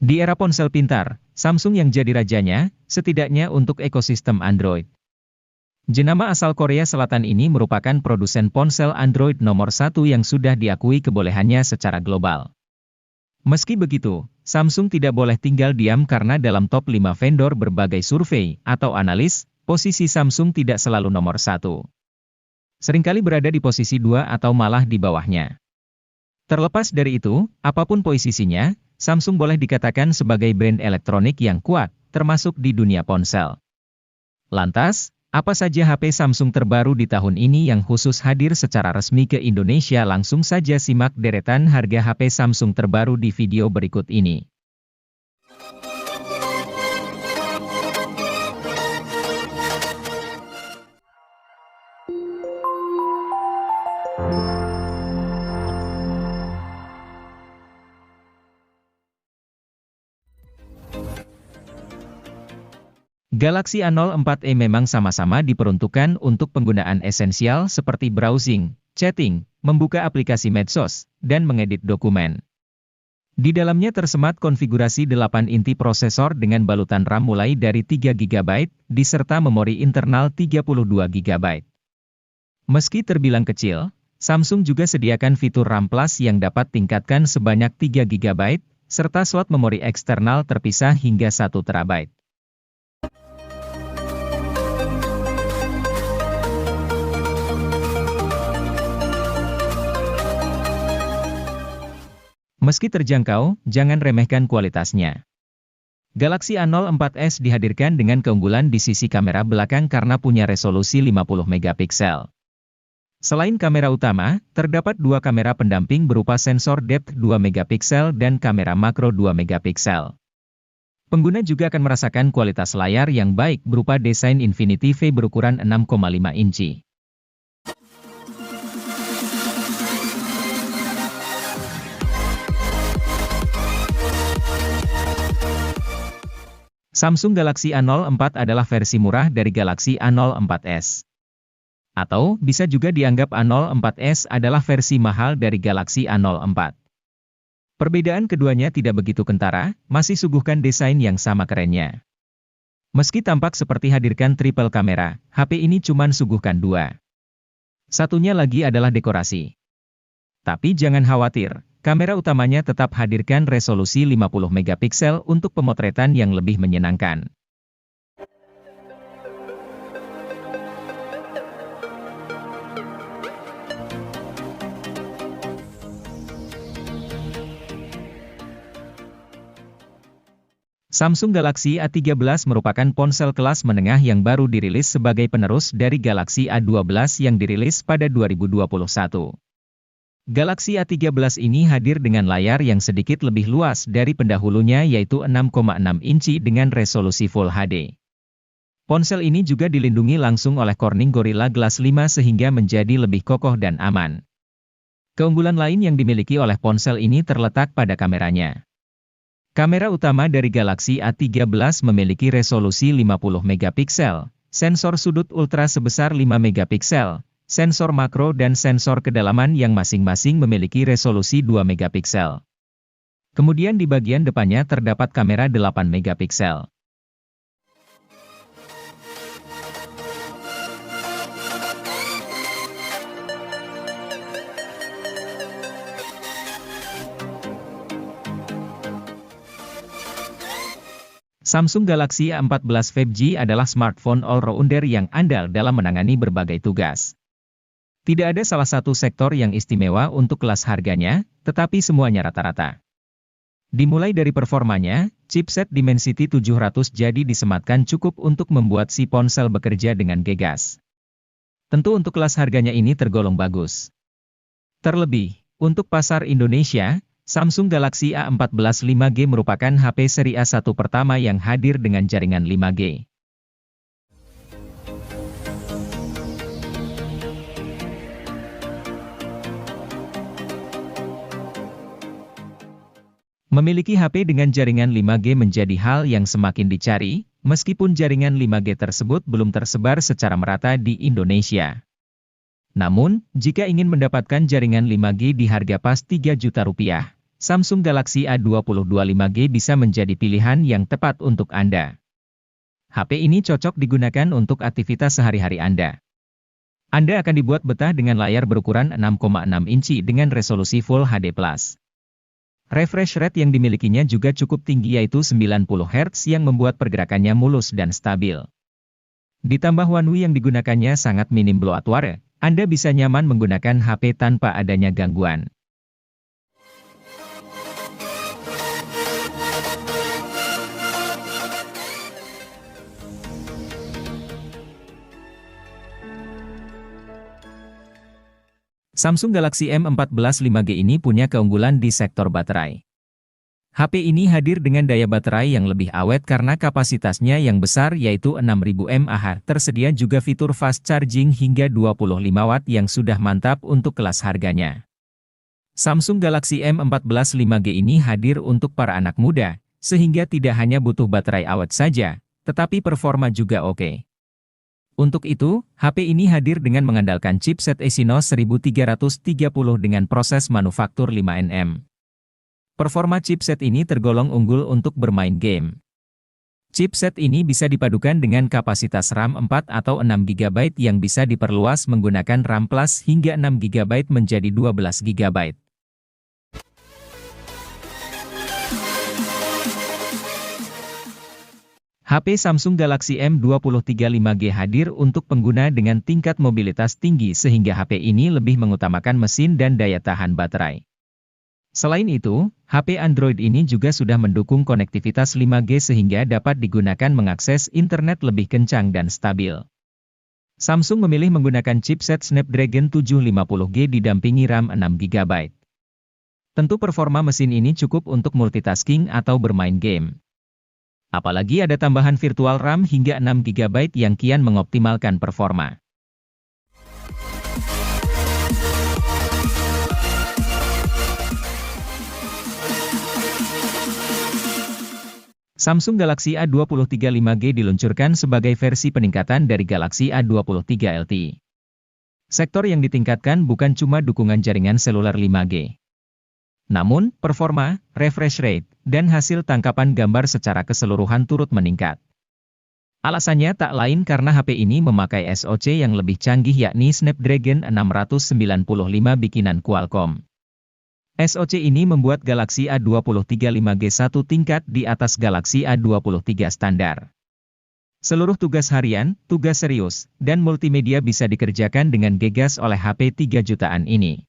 Di era ponsel pintar, Samsung yang jadi rajanya, setidaknya untuk ekosistem Android. Jenama asal Korea Selatan ini merupakan produsen ponsel Android nomor satu yang sudah diakui kebolehannya secara global. Meski begitu, Samsung tidak boleh tinggal diam karena dalam top 5 vendor berbagai survei atau analis, posisi Samsung tidak selalu nomor satu. Seringkali berada di posisi 2 atau malah di bawahnya. Terlepas dari itu, apapun posisinya, Samsung boleh dikatakan sebagai brand elektronik yang kuat, termasuk di dunia ponsel. Lantas, apa saja HP Samsung terbaru di tahun ini yang khusus hadir secara resmi ke Indonesia? Langsung saja simak deretan harga HP Samsung terbaru di video berikut ini. Galaxy A04e memang sama-sama diperuntukkan untuk penggunaan esensial seperti browsing, chatting, membuka aplikasi medsos, dan mengedit dokumen. Di dalamnya tersemat konfigurasi 8 inti prosesor dengan balutan RAM mulai dari 3 GB, diserta memori internal 32 GB. Meski terbilang kecil, Samsung juga sediakan fitur RAM Plus yang dapat tingkatkan sebanyak 3 GB, serta slot memori eksternal terpisah hingga 1 TB. Meski terjangkau, jangan remehkan kualitasnya. Galaxy A04s dihadirkan dengan keunggulan di sisi kamera belakang karena punya resolusi 50 megapiksel. Selain kamera utama, terdapat dua kamera pendamping berupa sensor depth 2 megapiksel dan kamera makro 2 megapiksel. Pengguna juga akan merasakan kualitas layar yang baik berupa desain Infinity V berukuran 6,5 inci. Samsung Galaxy A04 adalah versi murah dari Galaxy A04s. Atau, bisa juga dianggap A04s adalah versi mahal dari Galaxy A04. Perbedaan keduanya tidak begitu kentara, masih suguhkan desain yang sama kerennya. Meski tampak seperti hadirkan triple kamera, HP ini cuman suguhkan dua. Satunya lagi adalah dekorasi. Tapi jangan khawatir. Kamera utamanya tetap hadirkan resolusi 50 megapiksel untuk pemotretan yang lebih menyenangkan. Samsung Galaxy A13 merupakan ponsel kelas menengah yang baru dirilis sebagai penerus dari Galaxy A12 yang dirilis pada 2021. Galaxy A13 ini hadir dengan layar yang sedikit lebih luas dari pendahulunya yaitu 6,6 inci dengan resolusi Full HD. Ponsel ini juga dilindungi langsung oleh Corning Gorilla Glass 5 sehingga menjadi lebih kokoh dan aman. Keunggulan lain yang dimiliki oleh ponsel ini terletak pada kameranya. Kamera utama dari Galaxy A13 memiliki resolusi 50 megapiksel, sensor sudut ultra sebesar 5 megapiksel, sensor makro dan sensor kedalaman yang masing-masing memiliki resolusi 2 megapiksel. Kemudian di bagian depannya terdapat kamera 8 megapiksel. Samsung Galaxy A14 5G adalah smartphone all-rounder yang andal dalam menangani berbagai tugas. Tidak ada salah satu sektor yang istimewa untuk kelas harganya, tetapi semuanya rata-rata. Dimulai dari performanya, chipset Dimensity 700 jadi disematkan cukup untuk membuat si ponsel bekerja dengan gegas. Tentu untuk kelas harganya ini tergolong bagus. Terlebih, untuk pasar Indonesia, Samsung Galaxy A14 5G merupakan HP seri A1 pertama yang hadir dengan jaringan 5G. Memiliki HP dengan jaringan 5G menjadi hal yang semakin dicari, meskipun jaringan 5G tersebut belum tersebar secara merata di Indonesia. Namun, jika ingin mendapatkan jaringan 5G di harga pas 3 juta rupiah, Samsung Galaxy A20 25G bisa menjadi pilihan yang tepat untuk Anda. HP ini cocok digunakan untuk aktivitas sehari-hari Anda. Anda akan dibuat betah dengan layar berukuran 6,6 inci dengan resolusi Full HD+. Refresh rate yang dimilikinya juga cukup tinggi yaitu 90 Hz yang membuat pergerakannya mulus dan stabil. Ditambah One UI yang digunakannya sangat minim bloatware, Anda bisa nyaman menggunakan HP tanpa adanya gangguan. Samsung Galaxy M14 5G ini punya keunggulan di sektor baterai. HP ini hadir dengan daya baterai yang lebih awet karena kapasitasnya yang besar yaitu 6000 mAh. Tersedia juga fitur fast charging hingga 25 Watt yang sudah mantap untuk kelas harganya. Samsung Galaxy M14 5G ini hadir untuk para anak muda, sehingga tidak hanya butuh baterai awet saja, tetapi performa juga oke. Untuk itu, HP ini hadir dengan mengandalkan chipset Exynos 1330 dengan proses manufaktur 5nm. Performa chipset ini tergolong unggul untuk bermain game. Chipset ini bisa dipadukan dengan kapasitas RAM 4 atau 6GB yang bisa diperluas menggunakan RAM Plus hingga 6GB menjadi 12GB. HP Samsung Galaxy M23 5G hadir untuk pengguna dengan tingkat mobilitas tinggi sehingga HP ini lebih mengutamakan mesin dan daya tahan baterai. Selain itu, HP Android ini juga sudah mendukung konektivitas 5G sehingga dapat digunakan mengakses internet lebih kencang dan stabil. Samsung memilih menggunakan chipset Snapdragon 750G didampingi RAM 6GB. Tentu performa mesin ini cukup untuk multitasking atau bermain game. Apalagi ada tambahan virtual RAM hingga 6GB yang kian mengoptimalkan performa. Samsung Galaxy A23 5G diluncurkan sebagai versi peningkatan dari Galaxy A23 LTE. Sektor yang ditingkatkan bukan cuma dukungan jaringan seluler 5G. Namun, performa, refresh rate, dan hasil tangkapan gambar secara keseluruhan turut meningkat. Alasannya tak lain karena HP ini memakai SoC yang lebih canggih yakni Snapdragon 695 bikinan Qualcomm. SoC ini membuat Galaxy A23 5G satu tingkat di atas Galaxy A23 standar. Seluruh tugas harian, tugas serius, dan multimedia bisa dikerjakan dengan gegas oleh HP 3 jutaan ini.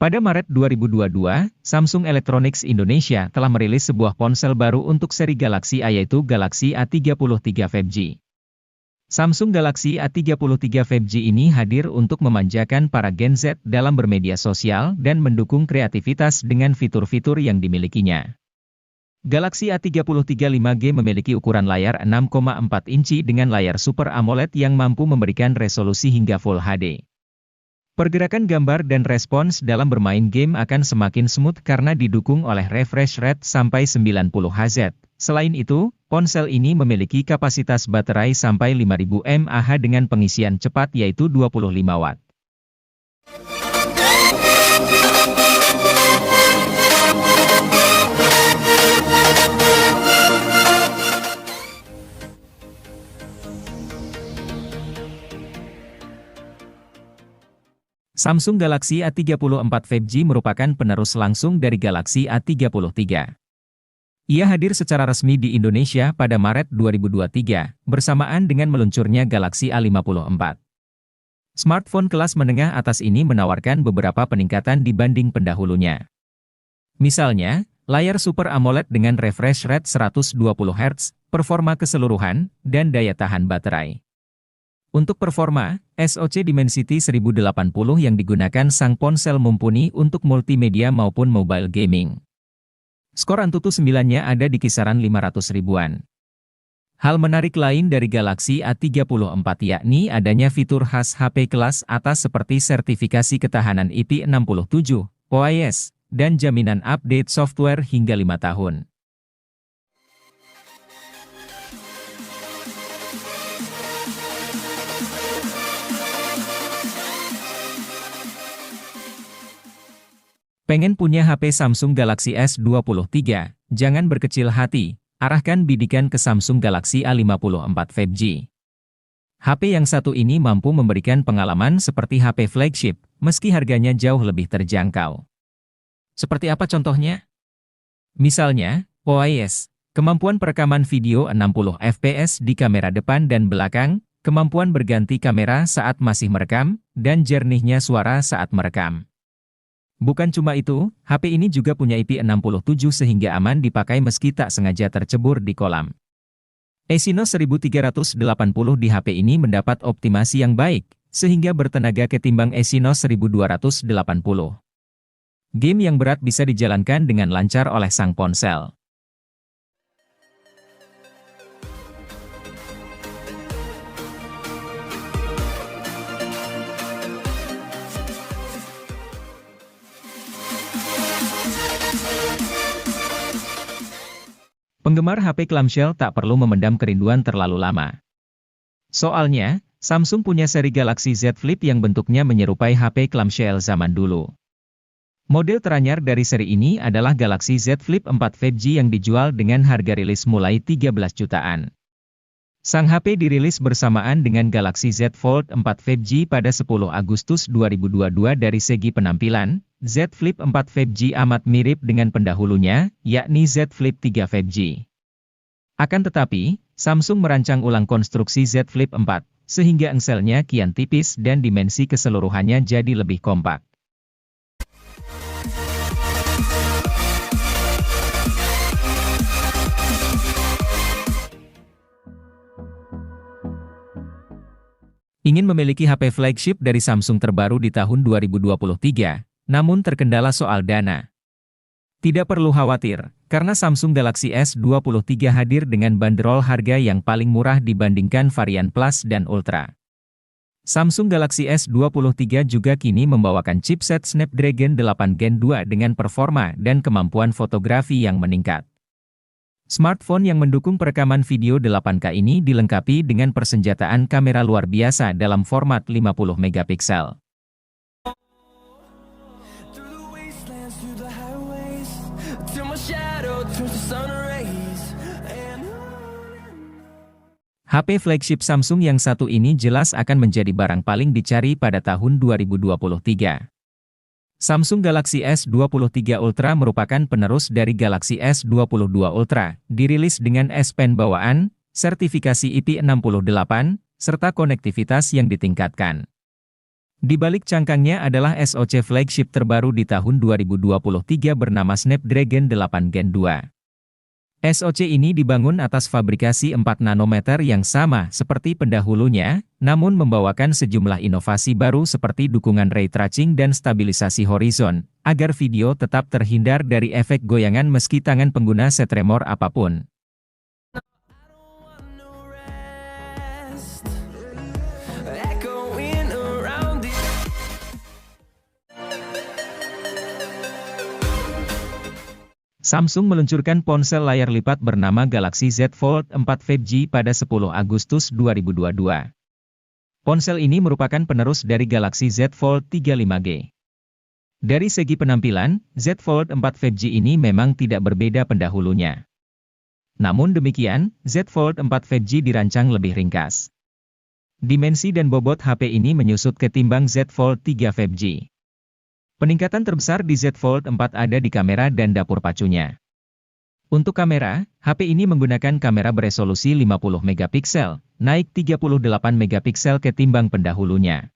Pada Maret 2022, Samsung Electronics Indonesia telah merilis sebuah ponsel baru untuk seri Galaxy A yaitu Galaxy A33 5G. Samsung Galaxy A33 5G ini hadir untuk memanjakan para Gen Z dalam bermedia sosial dan mendukung kreativitas dengan fitur-fitur yang dimilikinya. Galaxy A33 5G memiliki ukuran layar 6,4 inci dengan layar Super AMOLED yang mampu memberikan resolusi hingga Full HD. Pergerakan gambar dan respons dalam bermain game akan semakin smooth karena didukung oleh refresh rate sampai 90 Hz. Selain itu, ponsel ini memiliki kapasitas baterai sampai 5000 mAh dengan pengisian cepat yaitu 25 Watt. Samsung Galaxy A34 5G merupakan penerus langsung dari Galaxy A33. Ia hadir secara resmi di Indonesia pada Maret 2023, bersamaan dengan meluncurnya Galaxy A54. Smartphone kelas menengah atas ini menawarkan beberapa peningkatan dibanding pendahulunya. Misalnya, layar Super AMOLED dengan refresh rate 120 Hz, performa keseluruhan, dan daya tahan baterai. Untuk performa, SoC Dimensity 1080 yang digunakan sang ponsel mumpuni untuk multimedia maupun mobile gaming. Skor Antutu 9-nya ada di kisaran 500 ribuan. Hal menarik lain dari Galaxy A34 yakni adanya fitur khas HP kelas atas seperti sertifikasi ketahanan IP67, OIS, dan jaminan update software hingga 5 tahun. Pengen punya HP Samsung Galaxy S23? Jangan berkecil hati, arahkan bidikan ke Samsung Galaxy A54 5G. HP yang satu ini mampu memberikan pengalaman seperti HP flagship, meski harganya jauh lebih terjangkau. Seperti apa contohnya? Misalnya, OIS, kemampuan perekaman video 60 fps di kamera depan dan belakang, kemampuan berganti kamera saat masih merekam, dan jernihnya suara saat merekam. Bukan cuma itu, HP ini juga punya IP67 sehingga aman dipakai meski tak sengaja tercebur di kolam. Exynos 1380 di HP ini mendapat optimasi yang baik, sehingga bertenaga ketimbang Exynos 1280. Game yang berat bisa dijalankan dengan lancar oleh sang ponsel. Penggemar HP clamshell tak perlu memendam kerinduan terlalu lama. Soalnya, Samsung punya seri Galaxy Z Flip yang bentuknya menyerupai HP clamshell zaman dulu. Model teranyar dari seri ini adalah Galaxy Z Flip 4 5G yang dijual dengan harga rilis mulai 13 jutaan. Sang HP dirilis bersamaan dengan Galaxy Z Fold 4 5G pada 10 Agustus 2022. Dari segi penampilan, Z Flip 4 5G amat mirip dengan pendahulunya, yakni Z Flip 3 5G. Akan tetapi, Samsung merancang ulang konstruksi Z Flip 4, sehingga engselnya kian tipis dan dimensi keseluruhannya jadi lebih kompak. Ingin memiliki HP flagship dari Samsung terbaru di tahun 2023, namun terkendala soal dana? Tidak perlu khawatir, karena Samsung Galaxy S23 hadir dengan bandrol harga yang paling murah dibandingkan varian Plus dan Ultra. Samsung Galaxy S23 juga kini membawakan chipset Snapdragon 8 Gen 2 dengan performa dan kemampuan fotografi yang meningkat. Smartphone yang mendukung perekaman video 8K ini dilengkapi dengan persenjataan kamera luar biasa dalam format 50 megapiksel. HP flagship Samsung yang satu ini jelas akan menjadi barang paling dicari pada tahun 2023. Samsung Galaxy S23 Ultra merupakan penerus dari Galaxy S22 Ultra, dirilis dengan S Pen bawaan, sertifikasi IP68, serta konektivitas yang ditingkatkan. Di balik cangkangnya adalah SoC flagship terbaru di tahun 2023 bernama Snapdragon 8 Gen 2. SoC ini dibangun atas fabrikasi 4 nanometer yang sama seperti pendahulunya, namun membawakan sejumlah inovasi baru seperti dukungan ray tracing dan stabilisasi horizon, agar video tetap terhindar dari efek goyangan meski tangan pengguna setremor apapun. Samsung meluncurkan ponsel layar lipat bernama Galaxy Z Fold 4 5G pada 10 Agustus 2022. Ponsel ini merupakan penerus dari Galaxy Z Fold 3 5G. Dari segi penampilan, Z Fold 4 5G ini memang tidak berbeda pendahulunya. Namun demikian, Z Fold 4 5G dirancang lebih ringkas. Dimensi dan bobot HP ini menyusut ketimbang Z Fold 3 5G. Peningkatan terbesar di Z Fold 4 ada di kamera dan dapur pacunya. Untuk kamera, HP ini menggunakan kamera beresolusi 50 megapiksel, naik 38 megapiksel ketimbang pendahulunya.